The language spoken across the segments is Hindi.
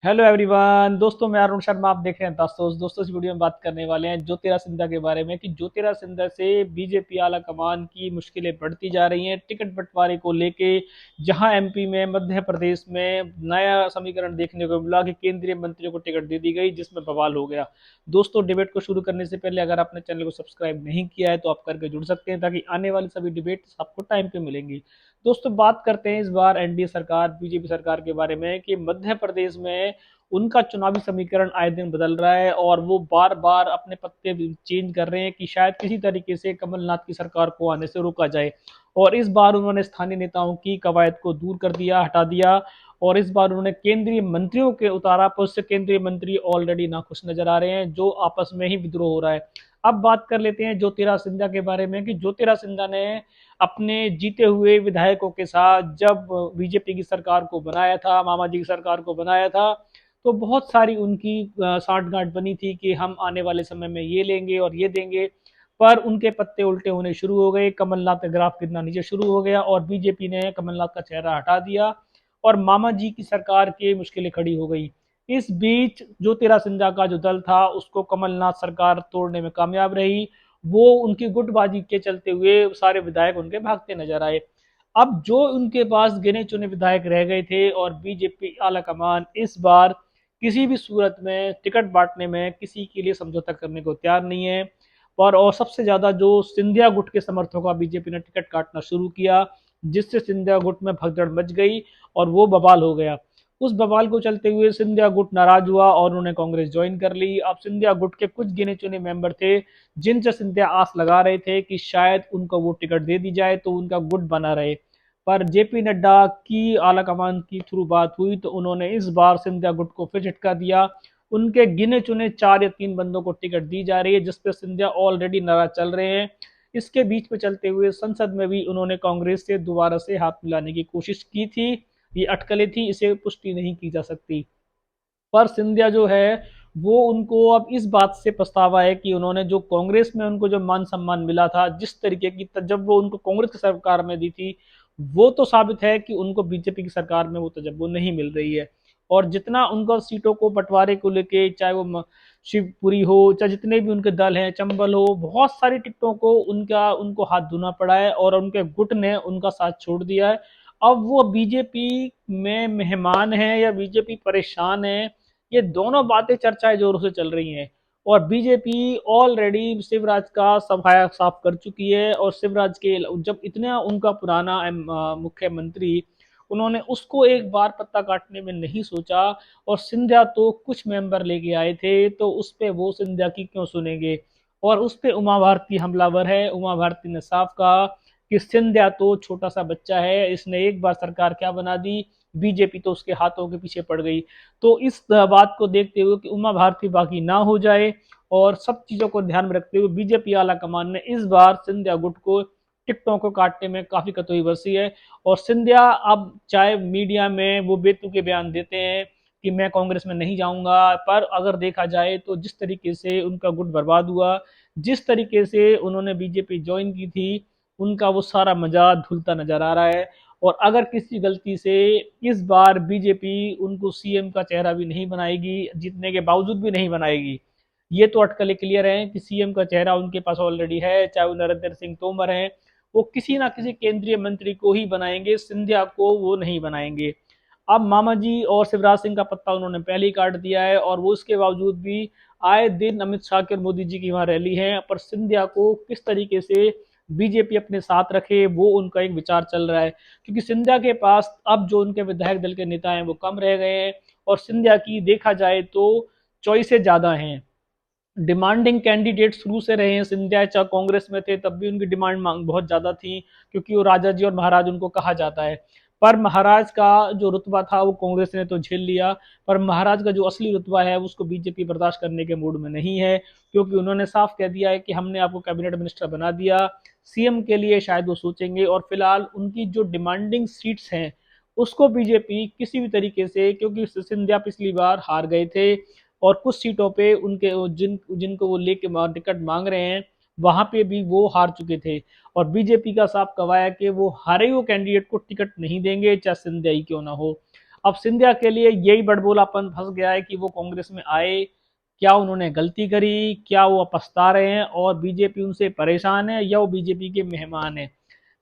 Hello everyone. दोस्तों मैं अरुण शर्मा, आप देख रहे हैं दोस्तों इस वीडियो में बात करने वाले हैं ज्योतिरादित्य सिंधिया के बारे में कि ज्योतिरादित्य सिंधिया से बीजेपी आला कमान की मुश्किलें बढ़ती जा रही हैं टिकट बंटवारे को लेके। जहां एमपी में, मध्य प्रदेश में नया समीकरण देखने को मिला कि केंद्रीय मंत्रियों को टिकट दे दी गई, जिसमें बवाल हो गया। दोस्तों, डिबेट को शुरू करने से पहले अगर आपने चैनल को सब्सक्राइब नहीं किया है तो आप करके जुड़ सकते हैं, ताकि आने वाली सभी डिबेट आपको टाइम पे मिलेंगी। दोस्तों, बात करते हैं इस बार एनडीए सरकार, बीजेपी सरकार के बारे में कि मध्य प्रदेश में उनका चुनावी समीकरण आए दिन बदल रहा है और वो बार बार अपने पत्ते चेंज कर रहे हैं कि शायद किसी तरीके से कमलनाथ की सरकार को आने से रोका जाए। और इस बार उन्होंने स्थानीय नेताओं की कवायद को दूर कर दिया, हटा दिया। और इस बार उन्होंने केंद्रीय मंत्रियों के उतारा, पर उससे केंद्रीय मंत्री ऑलरेडी नाखुश नजर आ रहे हैं, जो आपस में ही विद्रोह हो रहा है। अब बात कर लेते हैं ज्योतिरादित्य सिंधिया के बारे में कि ज्योतिरादित्य सिंधिया ने अपने जीते हुए विधायकों के साथ जब बीजेपी की सरकार को बनाया था, मामा जी की सरकार को बनाया था, तो बहुत सारी उनकी साठगांठ बनी थी कि हम आने वाले समय में ये लेंगे और ये देंगे। पर उनके पत्ते उल्टे होने शुरू हो गए, कमलनाथ का ग्राफ कितना नीचे शुरू हो गया और बीजेपी ने कमलनाथ का चेहरा हटा दिया और मामा जी की सरकार की मुश्किलें खड़ी हो गई। इस बीच ज्योतिरादित्य सिंधिया का जो दल था उसको कमलनाथ सरकार तोड़ने में कामयाब रही। वो उनकी गुटबाजी के चलते हुए सारे विधायक उनके भागते नजर आए। अब जो उनके पास गिने चुने विधायक रह गए थे और बीजेपी आला कमान इस बार किसी भी सूरत में टिकट बांटने में किसी के लिए समझौता करने को तैयार नहीं है। और सबसे ज्यादा जो सिंधिया गुट के समर्थकों का बीजेपी ने टिकट काटना शुरू किया, जिससे सिंधिया गुट में भगदड़ मच गई और वो बवाल हो गया। उस बवाल को चलते हुए सिंधिया गुट नाराज हुआ और उन्होंने कांग्रेस ज्वाइन कर ली। अब सिंधिया गुट के कुछ गिने चुने मेंबर थे जिनसे सिंधिया आस लगा रहे थे कि शायद उनको वो टिकट दे दी जाए तो उनका गुट बना रहे। पर जेपी नड्डा की आलाकमान की थ्रू बात हुई तो उन्होंने इस बार सिंधिया गुट को फिर झटका दिया। उनके गिने चुने 4 या 3 बंदों को टिकट दी जा रही है, जिसपे सिंधिया ऑलरेडी नाराज चल रहे हैं। इसके बीच में चलते हुए संसद में भी उन्होंने कांग्रेस से दोबारा से हाथ मिलाने की कोशिश की थी। ये अटकलें थी, इसे पुष्टि नहीं की जा सकती। पर सिंधिया जो है वो, उनको अब इस बात से पछतावा है कि उन्होंने जो कांग्रेस में उनको जो मान सम्मान मिला था, जिस तरीके की जब वो उनको कांग्रेस की सरकार में दी थी, वो तो साबित है कि उनको बीजेपी की सरकार में वो तजब्बो नहीं मिल रही है। और जितना उनका सीटों को बंटवारे को लेके, चाहे वो शिवपुरी हो, चाहे जितने भी उनके दल हैं, चंबल हो, बहुत सारी टिकटों को उनको हाथ धोना पड़ा है और उनके गुट ने उनका साथ छोड़ दिया है। अब वो बीजेपी में मेहमान है या बीजेपी परेशान है, ये दोनों बातें चर्चाएं जोरों से चल रही हैं। और बीजेपी ऑलरेडी शिवराज का सफाया साफ कर चुकी है और शिवराज के जब इतना उनका पुराना मुख्यमंत्री, उन्होंने उसको एक बार पत्ता काटने में नहीं सोचा। और सिंधिया तो कुछ मेंबर लेके आए थे, तो उस पे वो सिंधिया की क्यों सुनेंगे। और उस पे उमा भारती हमलावर है। उमा भारती ने साफ कहा कि सिंधिया तो छोटा सा बच्चा है, इसने एक बार सरकार क्या बना दी, बीजेपी तो उसके हाथों के पीछे पड़ गई। तो इस बात को देखते हुए कि उमा भारती बाकी ना हो जाए और सब चीजों को ध्यान में रखते हुए बीजेपी आला कमान ने इस बार सिंधिया गुट को टिकटों को काटने में काफी कतई बरसी है। और सिंधिया अब चाहे मीडिया में वो बेतुके बयान देते हैं कि मैं कांग्रेस में नहीं जाऊंगा, पर अगर देखा जाए तो जिस तरीके से उनका गुट बर्बाद हुआ, जिस तरीके से उन्होंने बीजेपी ज्वाइन की थी, उनका वो सारा मजा धुलता नजर आ रहा है। और अगर किसी गलती से इस बार बीजेपी उनको सीएम का चेहरा भी नहीं बनाएगी, जीतने के बावजूद भी नहीं बनाएगी, ये तो अटकलें क्लियर है कि सीएम का चेहरा उनके पास ऑलरेडी है, चाहे वो नरेंद्र सिंह तोमर हैं, वो किसी ना किसी केंद्रीय मंत्री को ही बनाएंगे, सिंधिया को वो नहीं बनाएंगे। अब मामा जी और शिवराज सिंह का पत्ता उन्होंने पहले ही काट दिया है और वो उसके बावजूद भी आए दिन अमित शाह की और मोदी जी की वहां रैली है। पर सिंधिया को किस तरीके से बीजेपी अपने साथ रखे, वो उनका एक विचार चल रहा है, क्योंकि सिंधिया के पास अब जो उनके विधायक दल के नेता हैं वो कम रह गए हैं और सिंधिया की देखा जाए तो चॉइसेस ज्यादा हैं। डिमांडिंग कैंडिडेट शुरू से रहे हैं सिंधिया, चाहे कांग्रेस में थे तब भी उनकी डिमांड मांग बहुत ज्यादा थी, क्योंकि वो राजा जी और महाराज उनको कहा जाता है। पर महाराज का जो रुतबा था वो कांग्रेस ने तो झेल लिया, पर महाराज का जो असली रुतबा है उसको बीजेपी बर्दाश्त करने के मूड में नहीं है, क्योंकि उन्होंने साफ कह दिया है कि हमने आपको कैबिनेट मिनिस्टर बना दिया, सीएम के लिए शायद वो सोचेंगे। और फिलहाल उनकी जो डिमांडिंग सीट्स हैं उसको बीजेपी किसी भी तरीके से, क्योंकि सिंधिया पिछली बार हार गए थे और कुछ सीटों पे उनके जिनको वो लेके टिकट मांग रहे हैं वहां पे भी वो हार चुके थे। और बीजेपी का साफ कवाया कि वो हारे हुए कैंडिडेट को टिकट नहीं देंगे, चाहे सिंधिया ही क्यों ना हो। अब सिंधिया के लिए यही बड़बोलापन फंस गया है कि वो कांग्रेस में आए, क्या उन्होंने गलती करी, क्या वो पछता रहे हैं और बीजेपी उनसे परेशान है या वो बीजेपी के मेहमान हैं।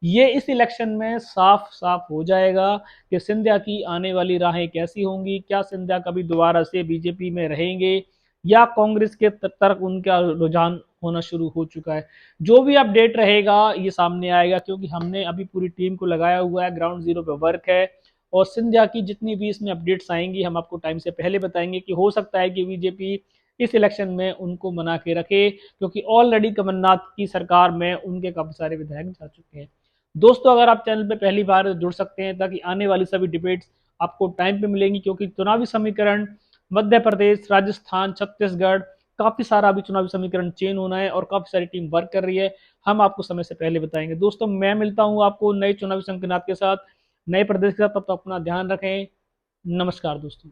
ये इस इलेक्शन में साफ साफ हो जाएगा कि सिंधिया की आने वाली राहें कैसी होंगी। क्या सिंधिया कभी दोबारा से बीजेपी में रहेंगे या कांग्रेस के तरफ उनका रुझान होना शुरू हो चुका है। जो भी अपडेट रहेगा ये सामने आएगा, क्योंकि हमने अभी पूरी टीम को लगाया हुआ है, ग्राउंड जीरो पे वर्क है। और सिंधिया की जितनी भी इसमें अपडेट्स आएंगी हम आपको टाइम से पहले बताएंगे कि हो सकता है कि बीजेपी इस इलेक्शन में उनको मना के रखे, क्योंकि ऑलरेडी कमलनाथ की सरकार में उनके काफी सारे विधायक जा चुके हैं। दोस्तों, अगर आप चैनल पे पहली बार जुड़ सकते हैं ताकि आने वाली सभी डिबेट्स आपको टाइम पे मिलेंगी, क्योंकि चुनावी समीकरण मध्य प्रदेश, राजस्थान, छत्तीसगढ़, काफी सारा अभी चुनावी समीकरण चेंज होना है और काफी सारी टीम वर्क कर रही है। हम आपको समय से पहले बताएंगे। दोस्तों, मैं मिलता हूं आपको नए चुनावी संकनात के साथ, नए प्रदेश के साथ। तब तक अपना ध्यान रखें। नमस्कार दोस्तों।